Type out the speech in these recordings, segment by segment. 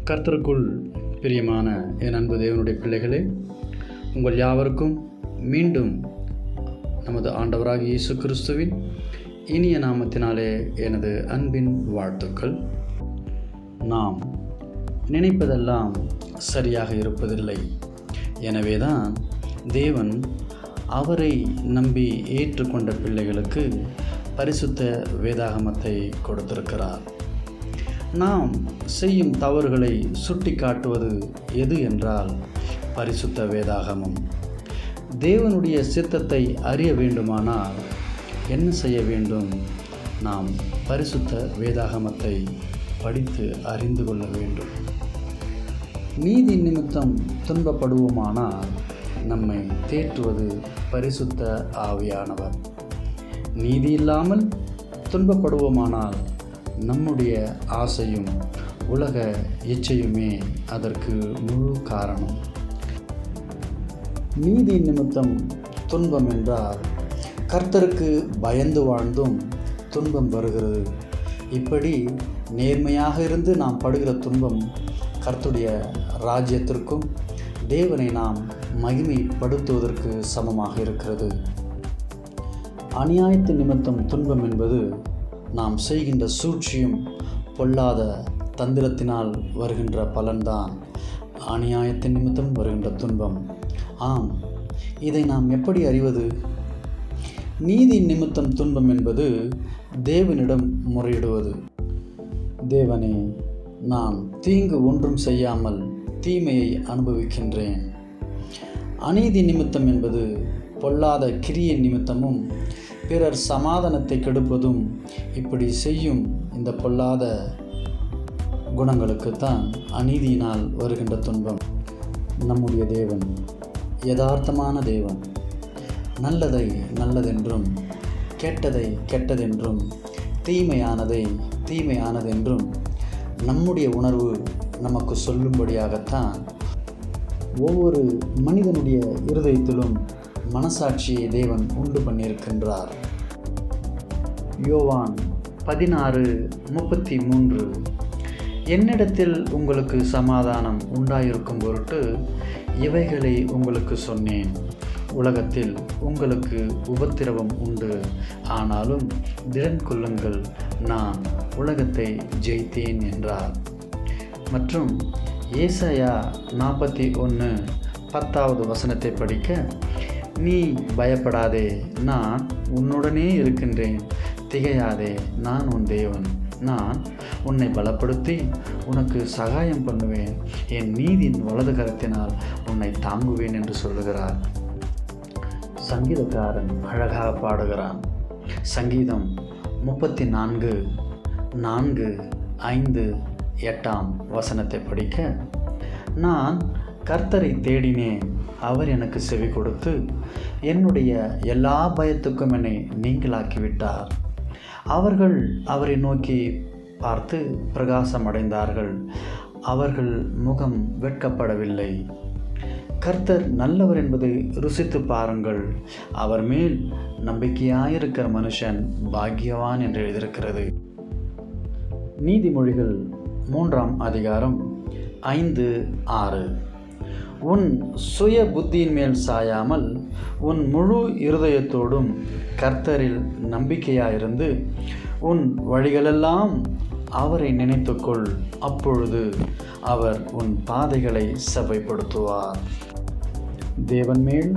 கர்த்தருக்குள் பிரியமான என் அன்பு தேவனுடைய பிள்ளைகளே, உங்கள் யாவருக்கும் மீண்டும் நமது ஆண்டவராகிய இயேசு கிறிஸ்துவின் இனிய நாமத்தினாலே எனது அன்பின் வாழ்த்துக்கள். நாம் நினைப்பதெல்லாம் சரியாக இருப்பதில்லை. எனவேதான் தேவன் அவரை நம்பி ஏற்றுக்கொண்ட பிள்ளைகளுக்கு பரிசுத்த வேதாகமத்தை கொடுத்திருக்கிறார். நாம் செய்யும் தவறுகளை சுட்டி காட்டுவது எது என்றால் பரிசுத்த வேதாகமம். தேவனுடைய சித்தத்தை அறிய வேண்டுமானால் என்ன செய்ய வேண்டும்? நாம் பரிசுத்த வேதாகமத்தை படித்து அறிந்து கொள்ள வேண்டும். நீதி நிமித்தம் துன்பப்படுவோமானால் நம்மை தேற்றுவது பரிசுத்த ஆவியானவர். நீதி இல்லாமல் துன்பப்படுவோமானால் நம்முடைய ஆசையும் உலக இச்சையுமே அதற்கு முழு காரணம். நீதி நிமித்தம் துன்பம் என்றால் கர்த்தருக்கு பயந்து வாழ்ந்தும் துன்பம் வருகிறது. இப்படி நேர்மையாக இருந்து நாம் படுகிற துன்பம் கர்த்தருடைய ராஜ்யத்திற்கும் தேவனை நாம் மகிமைப்படுத்துவதற்கு சமமாக இருக்கிறது. அநியாயத்தின் நிமித்தம் துன்பம் என்பது நாம் செய்கின்ற சூழ்ச்சியும் பொல்லாத தந்திரத்தினால் வருகின்ற பலன்தான் அநியாயத்தின் நிமித்தம் வருகின்ற துன்பம். ஆம், இதை நாம் எப்படி அறிவது? நீதி நிமித்தம் துன்பம் என்பது தேவனிடம் முறையிடுவது. தேவனே, நான் தீங்கு ஒன்றும் செய்யாமல் தீமையை அனுபவிக்கின்றேன். அநீதி நிமித்தம் என்பது பொல்லாத கிரியை நிமித்தமும் பிறர் சமாதானத்தை கெடுப்பதும். இப்படி செய்யும் இந்த பொல்லாத குணங்களுக்குத்தான் அநீதியினால் வருகின்ற துன்பம். நம்முடைய தேவன் யதார்த்தமான தேவன். நல்லதை நல்லதென்றும் கெட்டதை கெட்டதென்றும் தீமையானதை தீமையானதென்றும் நம்முடைய உணர்வு நமக்கு சொல்லும்படியாகத்தான் ஒவ்வொரு மனிதனுடைய இருதயத்திலும் மனசாட்சியை தேவன் உண்டு பண்ணியிருக்கின்றார். யோவான் 16:33 என்னிடத்தில் உங்களுக்கு சமாதானம் உண்டாயிருக்கும் பொருட்டு இவைகளை உங்களுக்கு சொன்னேன். உலகத்தில் உங்களுக்கு உபத்திரவம் உண்டு, ஆனாலும் திடன் கொள்ளுங்கள், நான் உலகத்தை ஜெயித்தேன் என்றார். மற்றும் ஏசாயா 41:10 படிக்க, நீ பயப்படாதே, நான் உன்னுடனே இருக்கின்றேன், திகையாதே, நான் உன் தேவன், நான் உன்னை பலப்படுத்தி உனக்கு சகாயம் பண்ணுவேன், என் நீதியின் வலது கரத்தினால் உன்னை தாங்குவேன் என்று சொல்லுகிறார். சங்கீதக்காரன் அழகாக பாடுகிறான். சங்கீதம் 34:4-5-8 படிக்க, நான் கர்த்தரை தேடினேன், அவர் எனக்கு செவி கொடுத்து என்னுடைய எல்லா பயத்துக்கும் என்னை நீங்களாக்கிவிட்டார். அவர்கள் அவரை நோக்கி பார்த்து பிரகாசம் அடைந்தார்கள், அவர்கள் முகம் வெட்கப்படவில்லை. கர்த்தர் நல்லவர் என்பதை ருசித்து பாருங்கள், அவர் மேல் நம்பிக்கையாயிருக்கிற மனுஷன் பாக்கியவான் என்று எழுதியிருக்கிறது. நீதிமொழிகள் 3:5-6 உன் சுய புத்தியின் மேல் சாயாமல் உன் முழு இருதயத்தோடும் கர்த்தரில் நம்பிக்கையாயிருந்து உன் வழிகளெல்லாம் அவரை நினைத்துக்கொள், அப்பொழுது அவர் உன் பாதைகளை செவ்வைப்படுத்துவார். தேவன் மேல்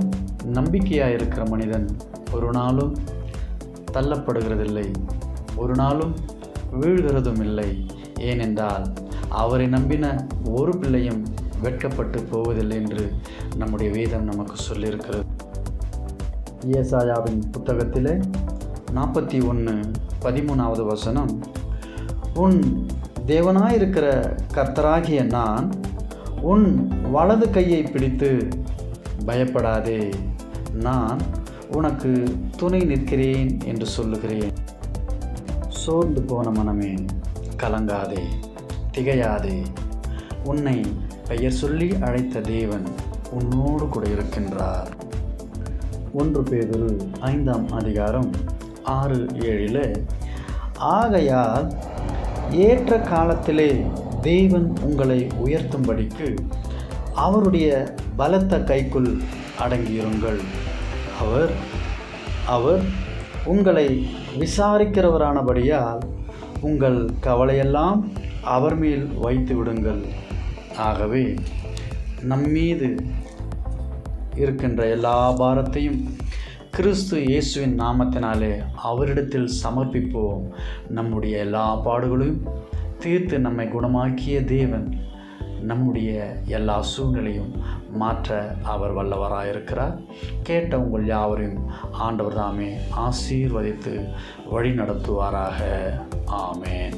நம்பிக்கையாயிருக்கிற மனிதன் ஒரு நாளும் தள்ளப்படுகிறதில்லை, ஒரு நாளும் வீழ்கிறதும் இல்லை. ஏனென்றால் அவரை நம்பின ஒரு பிள்ளையும் வெட்கப்பட்டு போவதில்லை என்று நம்முடைய வேதம் நமக்கு சொல்லியிருக்கிறது. ஏசாயாவின் புத்தகத்திலே 41:13 உன் தேவனாயிருக்கிற கர்த்தராகிய நான் உன் வலது கையை பிடித்து பயப்படாதே, நான் உனக்கு துணை நிற்கிறேன் என்று சொல்லுகிறேன். சோர்ந்து போன மனமே, கலங்காதே, திகையாதே, உன்னை பெயர் சொல்லி அழைத்த தேவன் உன்னோடு கூட இருக்கின்றார். 1 பேதுரு 5:6-7 ஆகையால் ஏற்ற காலத்திலே தேவன் உங்களை உயர்த்தும்படிக்கு அவருடைய பலத்த கைக்குள் அடங்கியிருங்கள். அவர் உங்களை விசாரிக்கிறவரானபடியால் உங்கள் கவலையெல்லாம் அவர் மேல் வைத்து விடுங்கள். ஆகவே நம்மீது இருக்கின்ற எல்லா பாரத்தையும் கிறிஸ்து இயேசுவின் நாமத்தினாலே அவரிடத்தில் சமர்ப்பிப்போம். நம்முடைய எல்லா பாடுகளையும் தீர்த்து நம்மை குணமாக்கிய தேவன் நம்முடைய எல்லா சூழ்நிலையும் மாற்ற அவர் வல்லவராயிருக்கிறார். கேட்ட உங்கள் யாவரையும் ஆண்டவர் தாமே ஆசீர்வதித்து வழி நடத்துவாராக. ஆமேன்.